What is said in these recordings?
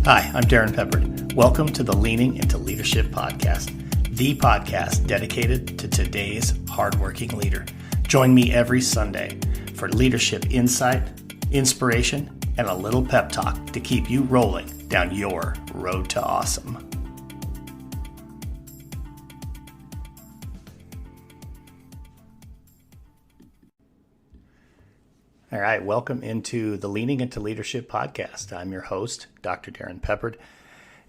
Hi, I'm Darrin Peppard. Welcome to the Leaning into Leadership podcast, the podcast dedicated to today's hardworking leader. Join me every Sunday for leadership insight, inspiration, and a little pep talk to keep you rolling down your road to awesome. All right, welcome into the Leaning into Leadership podcast. I'm your host, Dr. Darrin Peppard,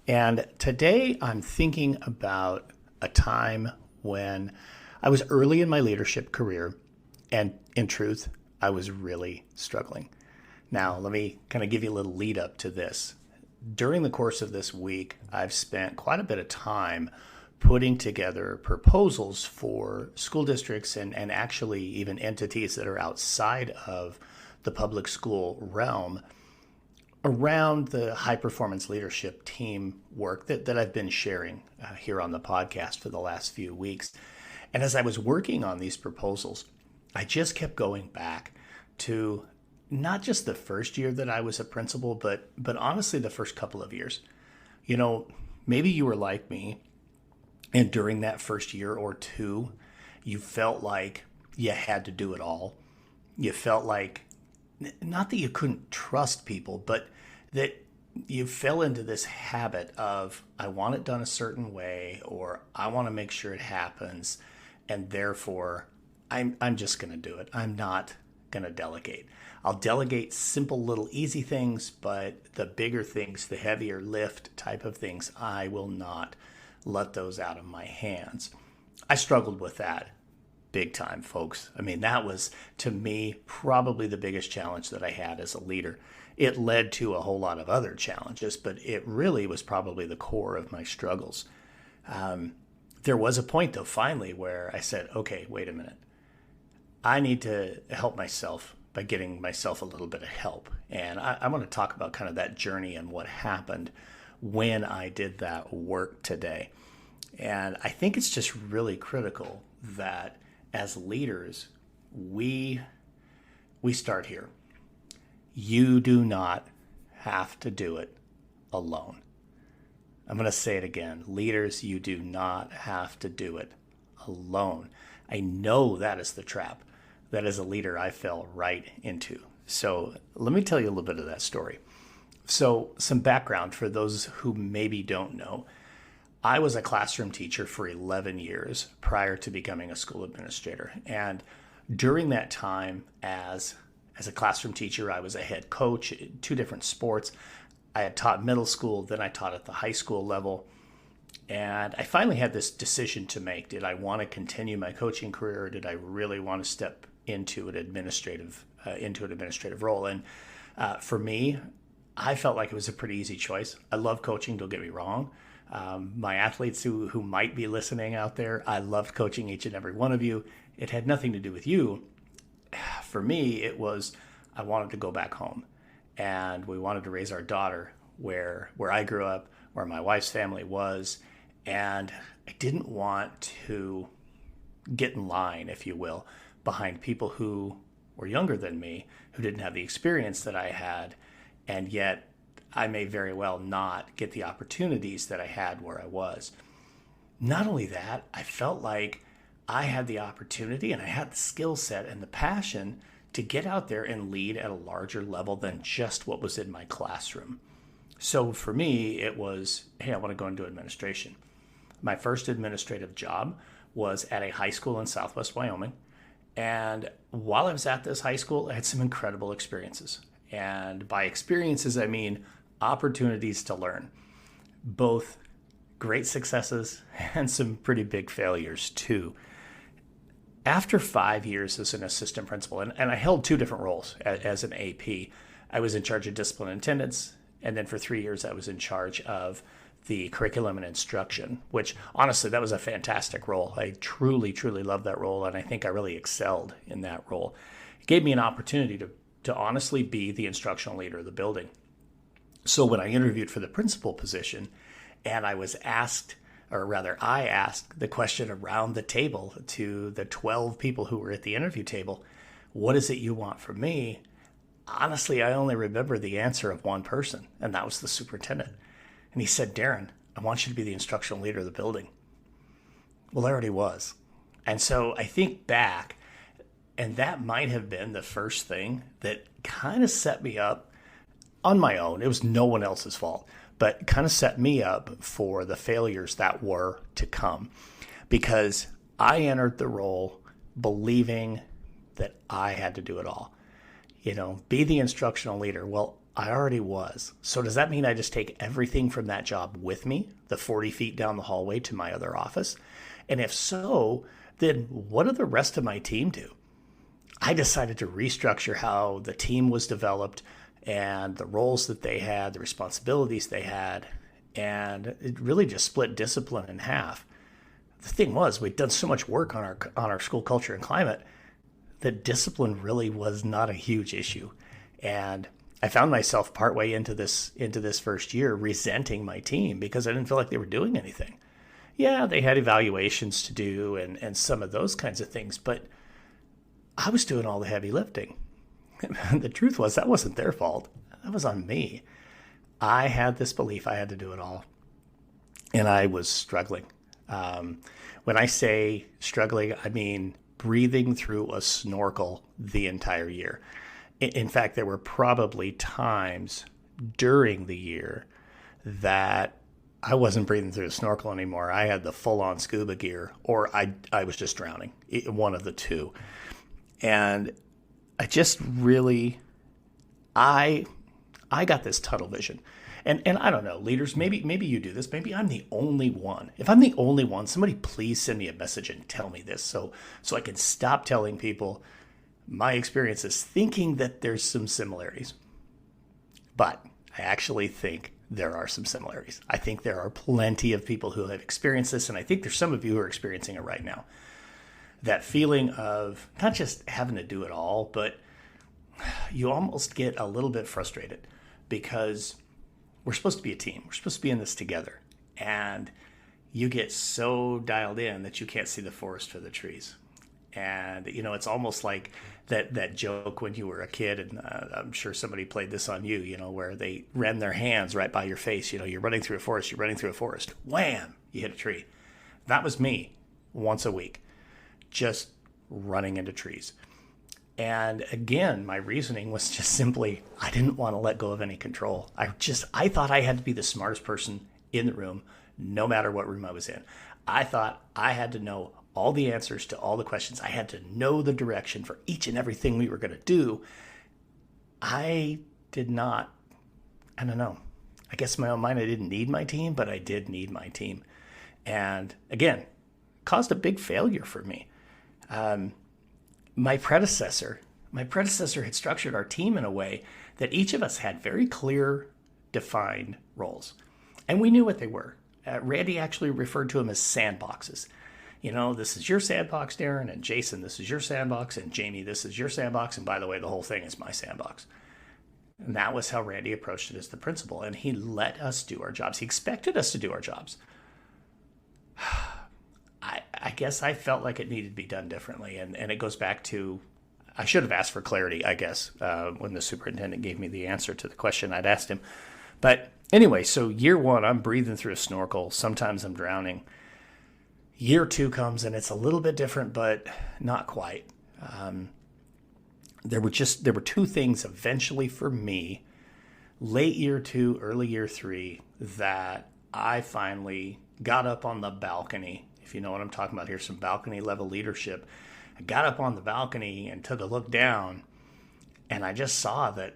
and today I'm thinking about a time when I was early in my leadership career, and in truth, I was really struggling. Now, let me kind of give you a little lead up to this. During the course of this week, I've spent quite a bit of time putting together proposals for school districts and actually even entities that are outside of the public school realm around the high performance leadership team work that I've been sharing here on the podcast for the last few weeks. And as I was working on these proposals, I just kept going back to not just the first year that I was a principal, but honestly the first couple of years. You know, maybe you were like me, and during that first year or two, you felt like you had to do it all. You felt like, not that you couldn't trust people, but that you fell into this habit of, I want it done a certain way, or I want to make sure it happens, and therefore I'm just going to do it. I'm not going to delegate. I'll delegate simple little easy things, but the bigger things, the heavier lift type of things, I will not let those out of my hands. I struggled with that big time, folks. I mean, that was, to me, probably the biggest challenge that I had as a leader. It led to a whole lot of other challenges, but it really was probably the core of my struggles. There was a point, though, finally, where I said, okay, wait a minute. I need to help myself by getting myself a little bit of help. And I want to talk about kind of that journey and what happened when I did that work today. And I think it's just really critical that as leaders, we start here. You do not have to do it alone. I'm going to say it again. Leaders, you do not have to do it alone. I know that is the trap that as a leader I fell right into. So let me tell you a little bit of that story. So some background for those who maybe don't know. I was a classroom teacher for 11 years prior to becoming a school administrator. And during that time as a classroom teacher, I was a head coach in 2 different sports. I had taught middle school, then I taught at the high school level. And I finally had this decision to make. Did I want to continue my coaching career, or did I really want to step into an administrative role? And for me, I felt like it was a pretty easy choice. I love coaching, don't get me wrong. My athletes who might be listening out there, I loved coaching each and every one of you. It had nothing to do with you. For me, it was, I wanted to go back home. And we wanted to raise our daughter where I grew up, where my wife's family was. And I didn't want to get in line, if you will, behind people who were younger than me, who didn't have the experience that I had, and yet I may very well not get the opportunities that I had where I was. Not only that, I felt like I had the opportunity and I had the skill set and the passion to get out there and lead at a larger level than just what was in my classroom. So for me, it was, hey, I want to go into administration. My first administrative job was at a high school in Southwest Wyoming. And while I was at this high school, I had some incredible experiences. And by experiences, I mean opportunities to learn, both great successes and some pretty big failures too. After 5 years as an assistant principal, and I held 2 different roles as an AP, I was in charge of discipline and attendance, and then for 3 years I was in charge of the curriculum and instruction, which honestly, that was a fantastic role. I truly, truly loved that role, and I think I really excelled in that role. It gave me an opportunity to honestly be the instructional leader of the building. So when I interviewed for the principal position, and I was asked, or rather I asked the question around the table to the 12 people who were at the interview table, what is it you want from me? Honestly, I only remember the answer of one person, and that was the superintendent. And he said, Darrin, I want you to be the instructional leader of the building. Well, I already was. And so I think back, and that might have been the first thing that kind of set me up on my own. It was no one else's fault, but kind of set me up for the failures that were to come, because I entered the role believing that I had to do it all. Be the instructional leader. Well, I already was. So does that mean I just take everything from that job with me, the 40 feet down the hallway to my other office? And if so, then what do the rest of my team do? I decided to restructure how the team was developed and the roles that they had, the responsibilities they had, and it really just split discipline in half. The thing was, we'd done so much work on our school culture and climate that discipline really was not a huge issue. And I found myself partway into this first year resenting my team because I didn't feel like they were doing anything. Yeah, they had evaluations to do and some of those kinds of things, but I was doing all the heavy lifting. The truth was, that wasn't their fault. That was on me. I had this belief I had to do it all, and I was struggling. When I say struggling, I mean breathing through a snorkel the entire year. In fact, there were probably times during the year that I wasn't breathing through a snorkel anymore. I had the full-on scuba gear, or I was just drowning, one of the two. And I just really, I got this tunnel vision. And I don't know, leaders, maybe you do this. Maybe I'm the only one. If I'm the only one, somebody please send me a message and tell me this so I can stop telling people my experiences thinking that there's some similarities. But I actually think there are some similarities. I think there are plenty of people who have experienced this, and I think there's some of you who are experiencing it right now. That feeling of not just having to do it all, but you almost get a little bit frustrated because we're supposed to be a team. We're supposed to be in this together. And you get so dialed in that you can't see the forest for the trees. And, it's almost like that joke when you were a kid, and I'm sure somebody played this on you, where they ran their hands right by your face. You're running through a forest, wham, you hit a tree. That was me once a week, just running into trees. And again, my reasoning was just simply, I didn't want to let go of any control. I thought I had to be the smartest person in the room, no matter what room I was in. I thought I had to know all the answers to all the questions. I had to know the direction for each and everything we were going to do. I did not, I don't know. I guess in my own mind, I didn't need my team, but I did need my team. And again, caused a big failure for me. My predecessor had structured our team in a way that each of us had very clear, defined roles. And we knew what they were. Randy actually referred to them as sandboxes. This is your sandbox, Darrin, and Jason, this is your sandbox, and Jamie, this is your sandbox, and by the way, the whole thing is my sandbox. And that was how Randy approached it as the principal, and he let us do our jobs. He expected us to do our jobs. I guess I felt like it needed to be done differently, and it goes back to, I should have asked for clarity, I guess, when the superintendent gave me the answer to the question I'd asked him. But anyway, so year one, I'm breathing through a snorkel. Sometimes I'm drowning. Year two comes, and it's a little bit different, but not quite. There were two things eventually for me, late year two, early year three, that I finally got up on the balcony. If you know what I'm talking about here, some balcony level leadership. I got up on the balcony and took a look down, and I just saw that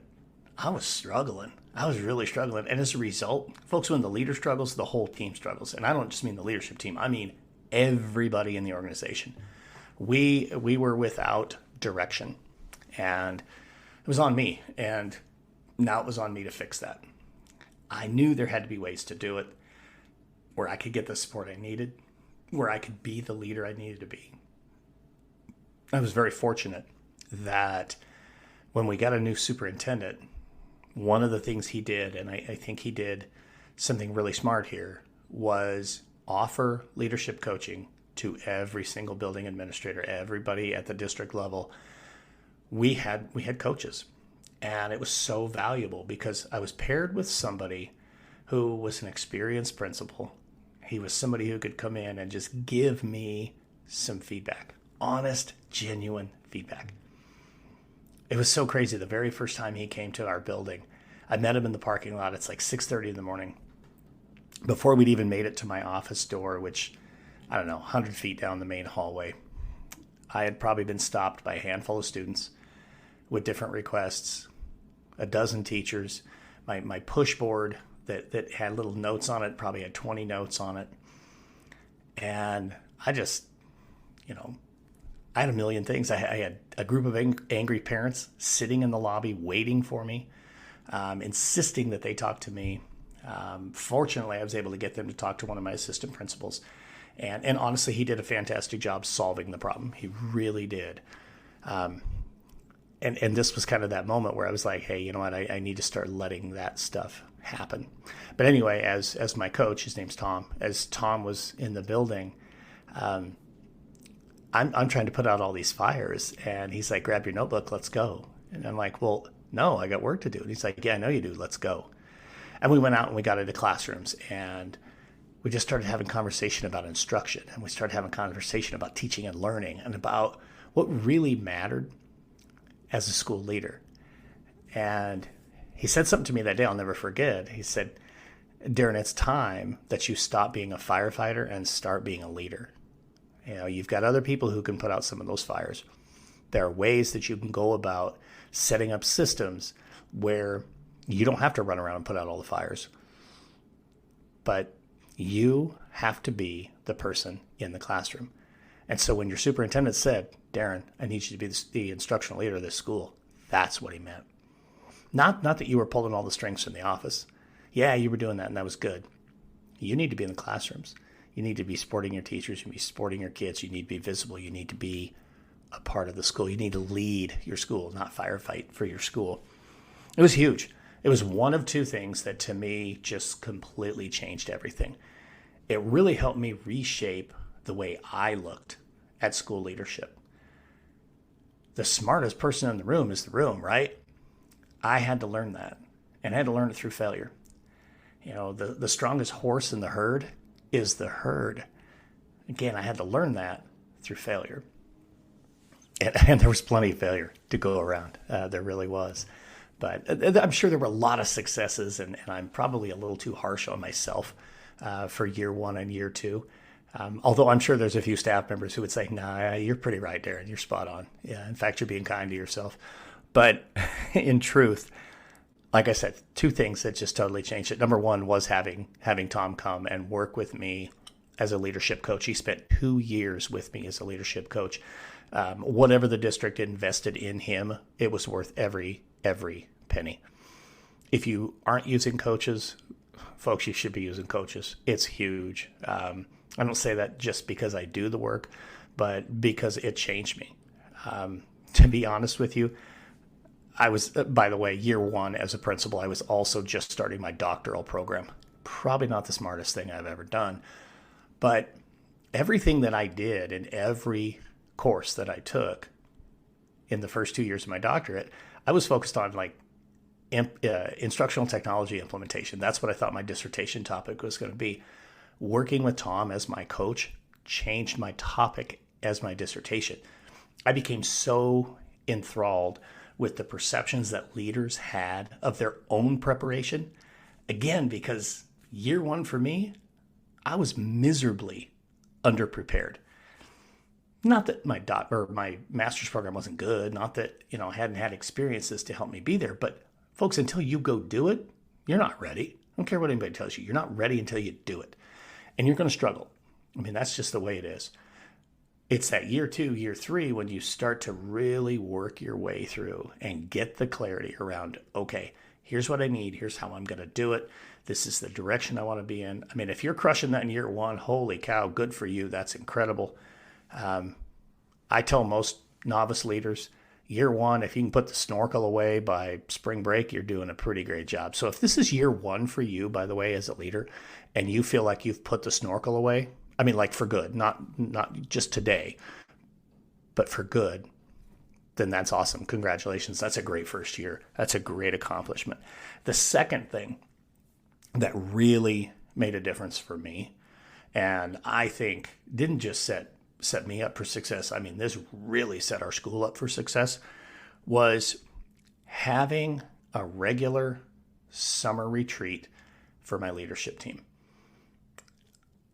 I was struggling. I was really struggling. And as a result, folks, when the leader struggles, the whole team struggles. And I don't just mean the leadership team. I mean everybody in the organization. We were without direction, and it was on me. And now it was on me to fix that. I knew there had to be ways to do it where I could get the support I needed, where I could be the leader I needed to be. I was very fortunate that when we got a new superintendent, one of the things he did, and I think he did something really smart here, was offer leadership coaching to every single building administrator, everybody at the district level. We had coaches, and it was so valuable because I was paired with somebody who was an experienced principal. He was somebody who could come in and just give me some feedback, honest, genuine feedback. It was so crazy. The very first time he came to our building, I met him in the parking lot. It's like 6:30 in the morning. Before we'd even made it to my office door, which, I don't know, 100 feet down the main hallway, I had probably been stopped by a handful of students with different requests, a dozen teachers. My push board that had little notes on it probably had 20 notes on it. And I just, I had a million things. I had a group of angry parents sitting in the lobby waiting for me, insisting that they talk to me. Fortunately, I was able to get them to talk to one of my assistant principals. And honestly, he did a fantastic job solving the problem. He really did. And this was kind of that moment where I was like, hey, you know what? I need to start letting that stuff happen. But anyway, as my coach, his name's Tom, as Tom was in the building, I'm trying to put out all these fires, and he's like, grab your notebook, let's go. And I'm like, well, no, I got work to do. And he's like, yeah, I know you do, let's go. And we went out and we got into classrooms, and we just started having conversation about instruction, and we started having conversation about teaching and learning and about what really mattered as a school leader. And he said something to me that day I'll never forget. He said, Darrin, it's time that you stop being a firefighter and start being a leader. You've got other people who can put out some of those fires. There are ways that you can go about setting up systems where you don't have to run around and put out all the fires. But you have to be the person in the classroom. And so when your superintendent said, Darrin, I need you to be the instructional leader of this school, that's what he meant. Not that you were pulling all the strings from the office. Yeah, you were doing that, and that was good. You need to be in the classrooms. You need to be supporting your teachers. You need to be supporting your kids. You need to be visible. You need to be a part of the school. You need to lead your school, not firefight for your school. It was huge. It was one of two things that to me just completely changed everything. It really helped me reshape the way I looked at school leadership. The smartest person in the room is the room, right? I had to learn that, and I had to learn it through failure. The strongest horse in the herd is the herd. Again, I had to learn that through failure. And there was plenty of failure to go around. There really was. But I'm sure there were a lot of successes, and I'm probably a little too harsh on myself for year one and year two. Although I'm sure there's a few staff members who would say, nah, you're pretty right, Darrin. You're spot on. Yeah, in fact, you're being kind to yourself. But in truth, like I said, two things that just totally changed it. Number one was having Tom come and work with me as a leadership coach. He spent 2 years with me as a leadership coach. Whatever the district invested in him, it was worth every penny. If you aren't using coaches, folks, you should be using coaches. It's huge. I don't say that just because I do the work, but because it changed me. To be honest with you, I was, by the way, year one as a principal, I was also just starting my doctoral program. Probably not the smartest thing I've ever done, but everything that I did in every course that I took in the first 2 years of my doctorate, I was focused on instructional technology implementation. That's what I thought my dissertation topic was going to be. Working with Tom as my coach changed my topic as my dissertation. I became so enthralled with the perceptions that leaders had of their own preparation. Again, because year one for me, I was miserably underprepared. Not that my master's program wasn't good, not that, I hadn't had experiences to help me be there, but folks, until you go do it, you're not ready. I don't care what anybody tells you. You're not ready until you do it. And you're going to struggle. That's just the way it is. It's that year 2, year 3, when you start to really work your way through and get the clarity around, okay, here's what I need. Here's how I'm going to do it. This is the direction I want to be in. If you're crushing that in year 1, holy cow, good for you. That's incredible. I tell most novice leaders, year 1, if you can put the snorkel away by spring break, you're doing a pretty great job. So if this is year 1 for you, by the way, as a leader, and you feel like you've put the snorkel away, like for good, not just today, but for good, then that's awesome. Congratulations. That's a great first year. That's a great accomplishment. The second thing that really made a difference for me, and I think didn't just set me up for success. I mean, this really set our school up for success, was having a regular summer retreat for my leadership team.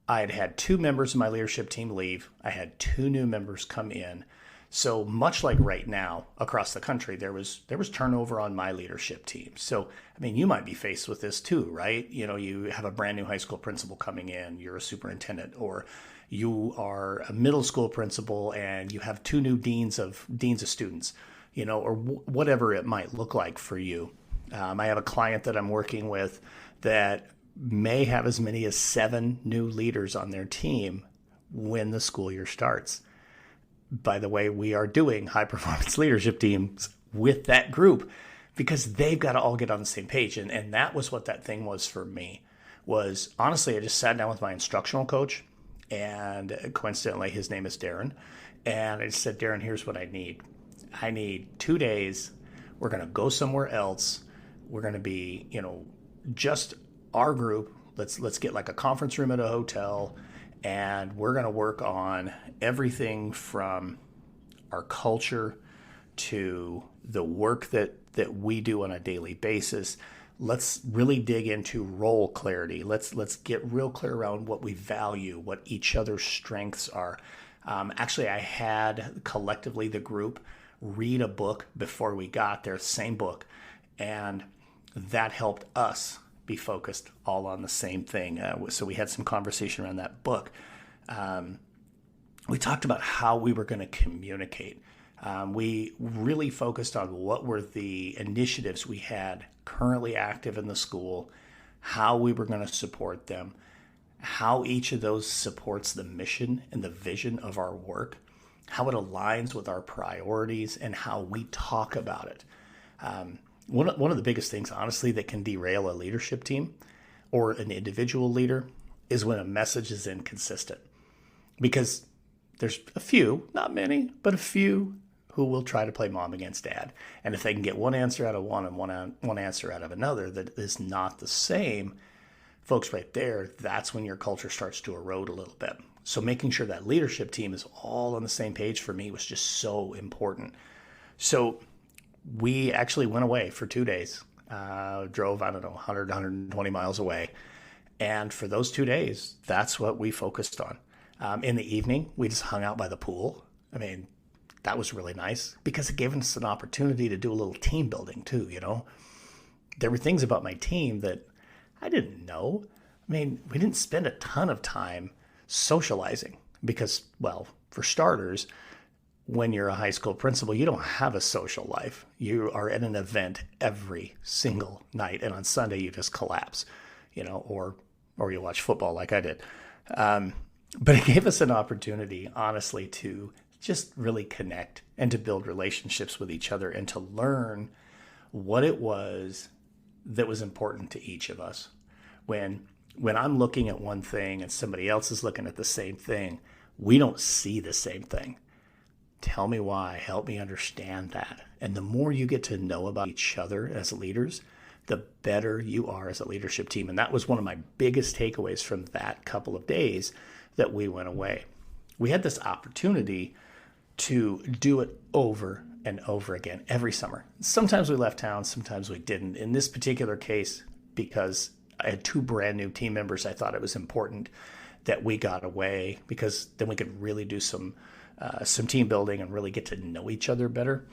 I had had 2 members of my leadership team leave. I had 2 new members come in. So much like right now across the country, there was turnover on my leadership team. So, I mean, you might be faced with this too, right? You know, you have a brand new high school principal coming in, you're a superintendent, or you are a middle school principal and you have 2 new deans of students, you know, or whatever it might look like for you. I have a client that I'm working with that may have as many as 7 new leaders on their team when the school year starts. By the way, we are doing high performance leadership teams with that group because they've got to all get on the same page. And that was what that thing was for me, was honestly, I just sat down with my instructional coach, and coincidentally, his name is Darrin. And I just said, Darrin, here's what I need. I need 2 days. We're going to go somewhere else. We're going to be, you know, just our group. Let's get like a conference room at a hotel, and we're going to work on everything from our culture to the work that we do on a daily basis. Let's really dig into role clarity. Let's get real clear around what we value, what each other's strengths are. Actually, I had collectively the group read a book before we got there, same book, and that helped us be focused all on the same thing. So we had some conversation around that book. We talked about how we were going to communicate. We really focused on what were the initiatives we had currently active in the school, how we were going to support them, how each of those supports the mission and the vision of our work, how it aligns with our priorities, and how we talk about it. One of the biggest things, honestly, that can derail a leadership team or an individual leader is when a message is inconsistent. Because there's a few, not many, but a few who will try to play mom against dad. And if they can get one answer out of one and one answer out of another that is not the same, folks, right there, that's when your culture starts to erode a little bit. So making sure that leadership team is all on the same page for me was just so important. So we actually went away for 2 days, drove, 100, 120 miles away. And for those 2 days, that's what we focused on. In the evening, we just hung out by the pool. I mean, that was really nice because it gave us an opportunity to do a little team building too, you know. There were things about my team that I didn't know. I mean, we didn't spend a ton of time socializing because, well, for starters, when you're a high school principal, you don't have a social life. You are at an event every single night, and on Sunday you just collapse, you know, or you watch football like I did. But it gave us an opportunity, honestly, to just really connect and to build relationships with each other and to learn what it was that was important to each of us. When I'm looking at one thing and somebody else is looking at the same thing, we don't see the same thing. Tell me why. Help me understand that. And the more you get to know about each other as leaders, the better you are as a leadership team. And that was one of my biggest takeaways from that couple of days that we went away. We had this opportunity to do it over and over again every summer. Sometimes we left town, sometimes we didn't. In this particular case, because I had 2 brand new team members, I thought it was important that we got away because then we could really do some team building and really get to know each other better.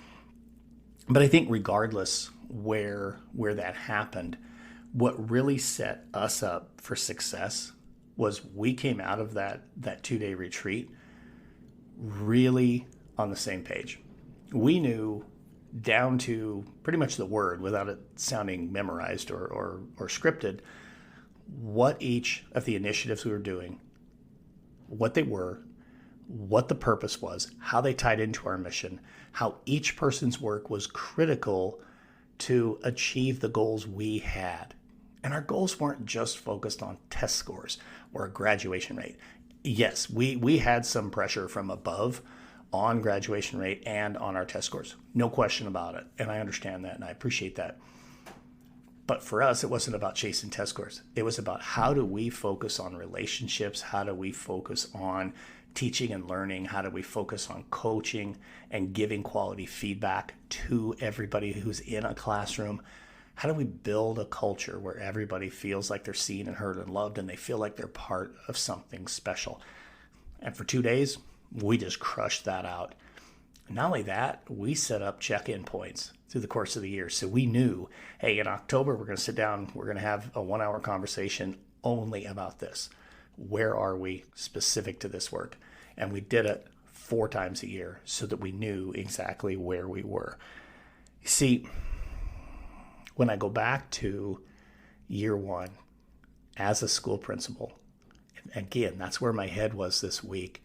But I think regardless where that happened, what really set us up for success was we came out of that 2-day retreat really on the same page. We knew down to pretty much the word, without it sounding memorized or scripted, what each of the initiatives we were doing, what they were, what the purpose was, how they tied into our mission, how each person's work was critical to achieve the goals we had. And our goals weren't just focused on test scores or a graduation rate. Yes, we had some pressure from above on graduation rate and on our test scores. No question about it. And I understand that and I appreciate that. But for us, it wasn't about chasing test scores. It was about how do we focus on relationships? How do we focus on teaching and learning? How do we focus on coaching and giving quality feedback to everybody who's in a classroom? How do we build a culture where everybody feels like they're seen and heard and loved, and they feel like they're part of something special? And for 2 days, we just crushed that out. Not only that, we set up check-in points through the course of the year. So we knew, hey, in October, we're going to sit down, we're going to have a 1-hour conversation only about this. Where are we specific to this work? And we did it 4 times a year so that we knew exactly where we were. You see, when I go back to year 1 as a school principal, and again, that's where my head was this week,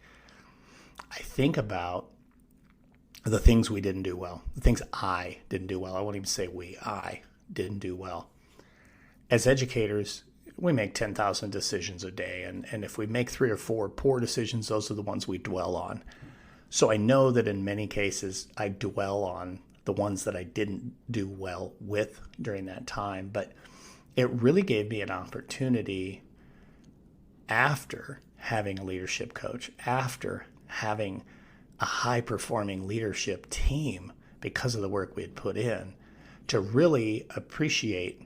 I think about the things we didn't do well, the things I didn't do well. I won't even say we, I didn't do well. As educators, we make 10,000 decisions a day. And if we make 3 or 4 poor decisions, those are the ones we dwell on. So I know that in many cases, I dwell on the ones that I didn't do well with during that time. But it really gave me an opportunity after having a leadership coach, after having a high-performing leadership team because of the work we had put in, to really appreciate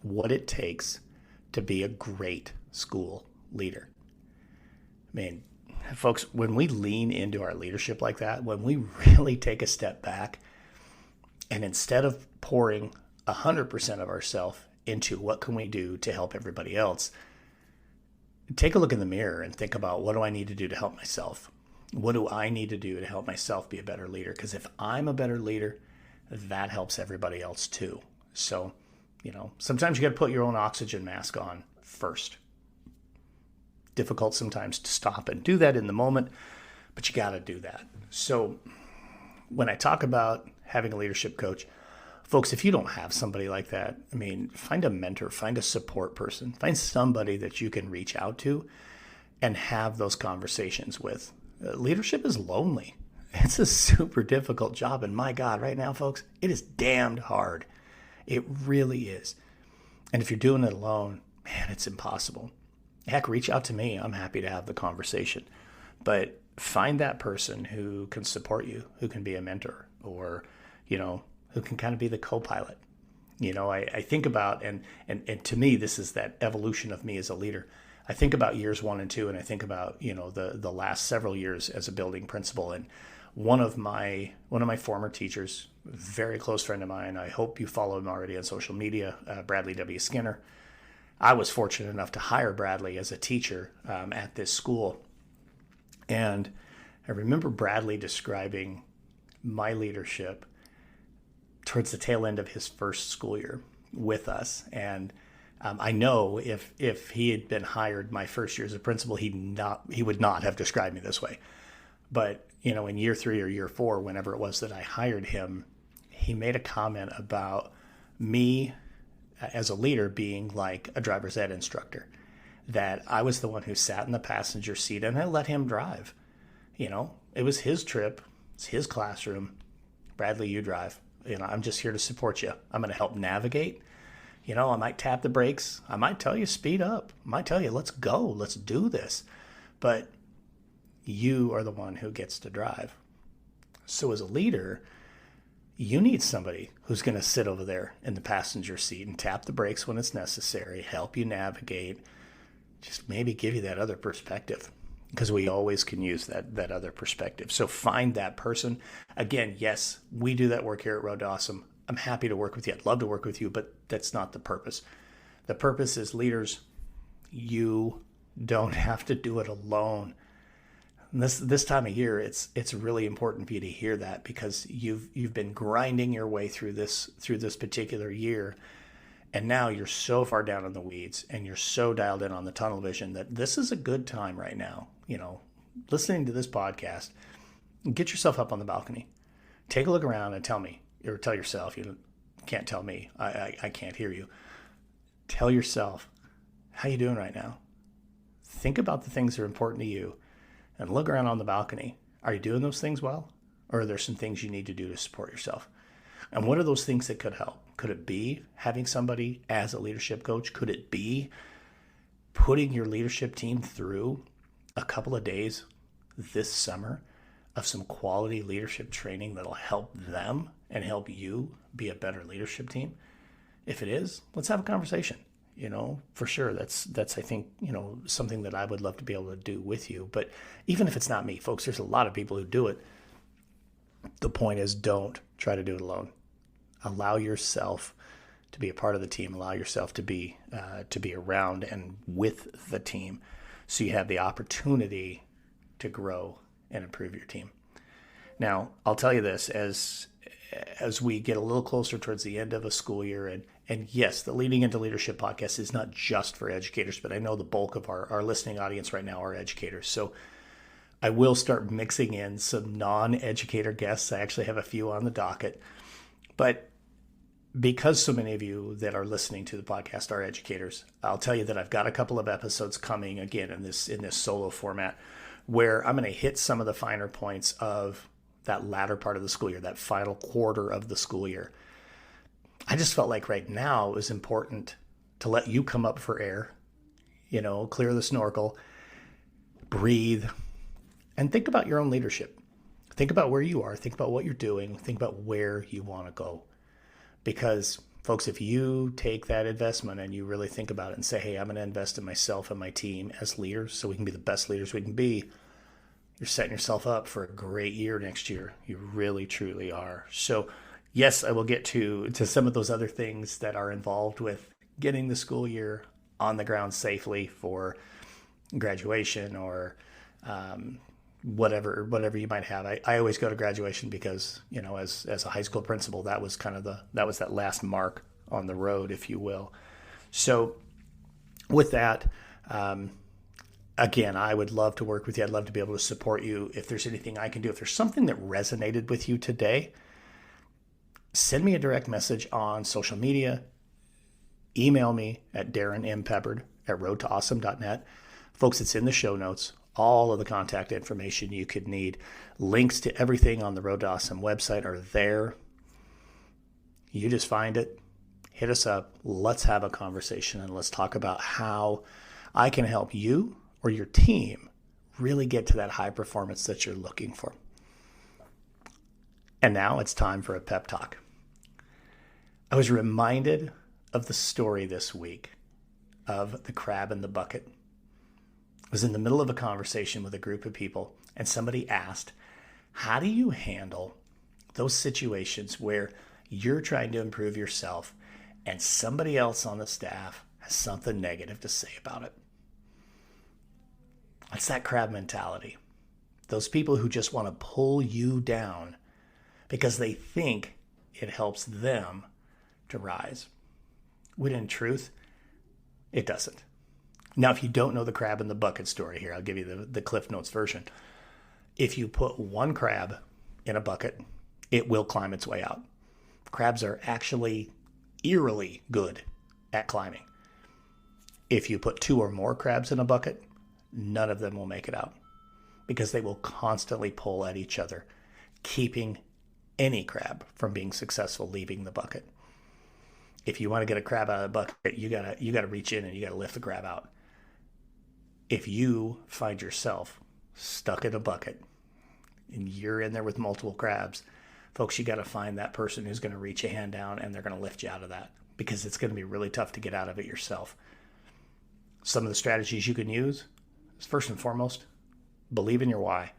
what it takes to be a great school leader. I mean, folks, when we lean into our leadership like that, when we really take a step back, and instead of pouring 100% of ourselves into what can we do to help everybody else, take a look in the mirror and think about, what do I need to do to help myself? What do I need to do to help myself be a better leader? Because if I'm a better leader, that helps everybody else too. So, sometimes you got to put your own oxygen mask on first. Difficult sometimes to stop and do that in the moment, but you got to do that. So when I talk about having a leadership coach, folks, if you don't have somebody like that, find a mentor, find a support person, find somebody that you can reach out to and have those conversations with. Leadership is lonely. It's a super difficult job. And my God, right now, folks, it is damned hard. It really is. And if you're doing it alone, man, it's impossible. Heck, reach out to me. I'm happy to have the conversation. But find that person who can support you, who can be a mentor, or, who can kind of be the co-pilot. I think about, and to me, this is that evolution of me as a leader. I think about years 1 and 2, and I think about, the last several years as a building principal. And one of my former teachers, very close friend of mine, I hope you follow him already on social media, Bradley W. Skinner. I was fortunate enough to hire Bradley as a teacher at this school. And I remember Bradley describing my leadership towards the tail end of his first school year with us. And I know if he had been hired my first year as a principal, he would not have described me this way. But, in year 3 or year 4, whenever it was that I hired him, he made a comment about me as a leader being like a driver's ed instructor, that I was the one who sat in the passenger seat and I let him drive. It was his trip. It's his classroom. Bradley, you drive. I'm just here to support you. I'm going to help navigate. I might tap the brakes. I might tell you speed up. I might tell you, let's go. Let's do this. But you are the one who gets to drive. So as a leader, you need somebody who's going to sit over there in the passenger seat and tap the brakes when it's necessary, help you navigate, just maybe give you that other perspective, because we always can use that other perspective. So find that person. Again, yes, we do that work here at Road to Awesome. I'm happy to work with you. I'd love to work with you, but that's not the purpose. The purpose is, leaders, you don't have to do it alone. And this time of year, it's really important for you to hear that, because you've been grinding your way through this particular year, and now you're so far down in the weeds and you're so dialed in on the tunnel vision that this is a good time right now. Listening to this podcast, get yourself up on the balcony, take a look around and tell me, or tell yourself, you can't tell me, I can't hear you. Tell yourself, how you doing right now? Think about the things that are important to you and look around on the balcony. Are you doing those things well? Or are there some things you need to do to support yourself? And what are those things that could help? Could it be having somebody as a leadership coach? Could it be putting your leadership team through a couple of days this summer of some quality leadership training that'll help them and help you be a better leadership team? If it is, let's have a conversation. For sure, that's I think, something that I would love to be able to do with you. But even if it's not me, folks, there's a lot of people who do it. The point is, don't try to do it alone. Allow yourself to be a part of the team. Allow yourself to be around and with the team, so you have the opportunity to grow and improve your team. Now, I'll tell you this, as we get a little closer towards the end of a school year, and yes, the Leading into Leadership podcast is not just for educators, but I know the bulk of our listening audience right now are educators. So I will start mixing in some non-educator guests. I actually have a few on the docket. But because so many of you that are listening to the podcast are educators, I'll tell you that I've got a couple of episodes coming again in this solo format where I'm going to hit some of the finer points of that latter part of the school year, that final quarter of the school year. I just felt like right now it was important to let you come up for air, clear the snorkel, breathe, and think about your own leadership. Think about where you are. Think about what you're doing. Think about where you want to go. Because, folks, if you take that investment and you really think about it and say, hey, I'm going to invest in myself and my team as leaders so we can be the best leaders we can be, you're setting yourself up for a great year next year. You really, truly are. So, yes, I will get to some of those other things that are involved with getting the school year on the ground safely for graduation or whatever you might have. I always go to graduation because, as a high school principal, that was kind of that last mark on the road, if you will. So with that, again, I would love to work with you. I'd love to be able to support you. If there's anything I can do, if there's something that resonated with you today, send me a direct message on social media. Email me at darrinmpeppard@roadtoawesome.net. Folks, it's in the show notes. All of the contact information you could need. Links to everything on the Road to Awesome website are there. You just find it. Hit us up. Let's have a conversation and let's talk about how I can help you or your team really get to that high performance that you're looking for. And now it's time for a pep talk. I was reminded of the story this week of the crab in the bucket. I was in the middle of a conversation with a group of people, and somebody asked, how do you handle those situations where you're trying to improve yourself and somebody else on the staff has something negative to say about it? It's that crab mentality. Those people who just want to pull you down because they think it helps them to rise. When in truth, it doesn't. Now, if you don't know the crab in the bucket story here, I'll give you the Cliff Notes version. If you put one crab in a bucket, it will climb its way out. Crabs are actually eerily good at climbing. If you put two or more crabs in a bucket, none of them will make it out because they will constantly pull at each other, keeping any crab from being successful leaving the bucket. If you want to get a crab out of the bucket, you gotta reach in and you gotta lift the crab out. If you find yourself stuck in a bucket and you're in there with multiple crabs, folks, you got to find that person who's going to reach a hand down and they're going to lift you out of that because it's going to be really tough to get out of it yourself. Some of the strategies you can use is, first and foremost, believe in your why.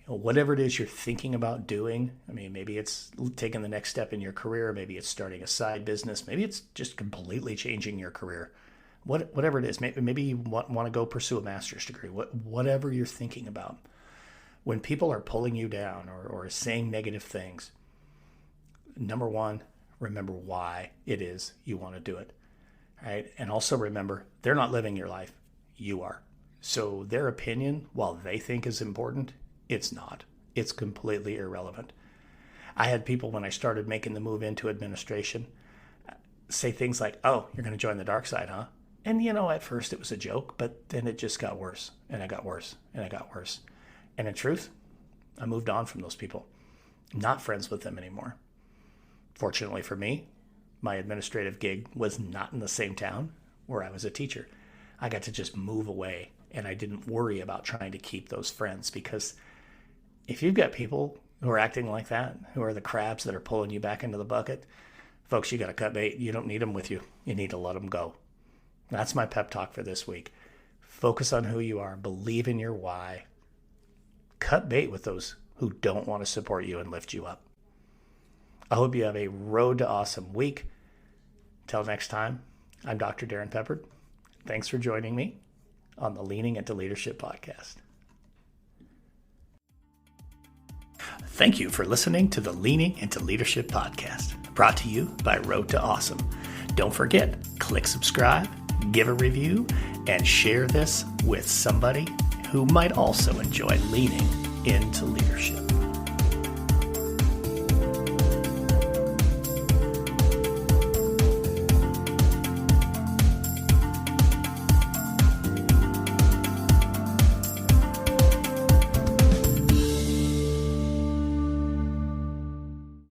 Whatever it is you're thinking about doing, maybe it's taking the next step in your career, maybe it's starting a side business, maybe it's just completely changing your career. Whatever it is, maybe you want to go pursue a master's degree, whatever you're thinking about. When people are pulling you down or saying negative things, number one, remember why it is you want to do it, right? And also remember, they're not living your life, you are. So their opinion, while they think is important, it's not. It's completely irrelevant. I had people, when I started making the move into administration, say things like, oh, you're going to join the dark side, huh? And, at first it was a joke, but then it just got worse, and it got worse, and it got worse. And in truth, I moved on from those people. I'm not friends with them anymore. Fortunately for me, my administrative gig was not in the same town where I was a teacher. I got to just move away, and I didn't worry about trying to keep those friends, because if you've got people who are acting like that, who are the crabs that are pulling you back into the bucket, folks, you got to cut bait. You don't need them with you. You need to let them go. That's my pep talk for this week. Focus on who you are. Believe in your why. Cut bait with those who don't want to support you and lift you up. I hope you have a road to awesome week. Till next time, I'm Dr. Darrin Peppard. Thanks for joining me on the Leaning into Leadership podcast. Thank you for listening to the Leaning into Leadership podcast, brought to you by Road to Awesome. Don't forget, click subscribe, give a review, and share this with somebody who might also enjoy leaning into leadership.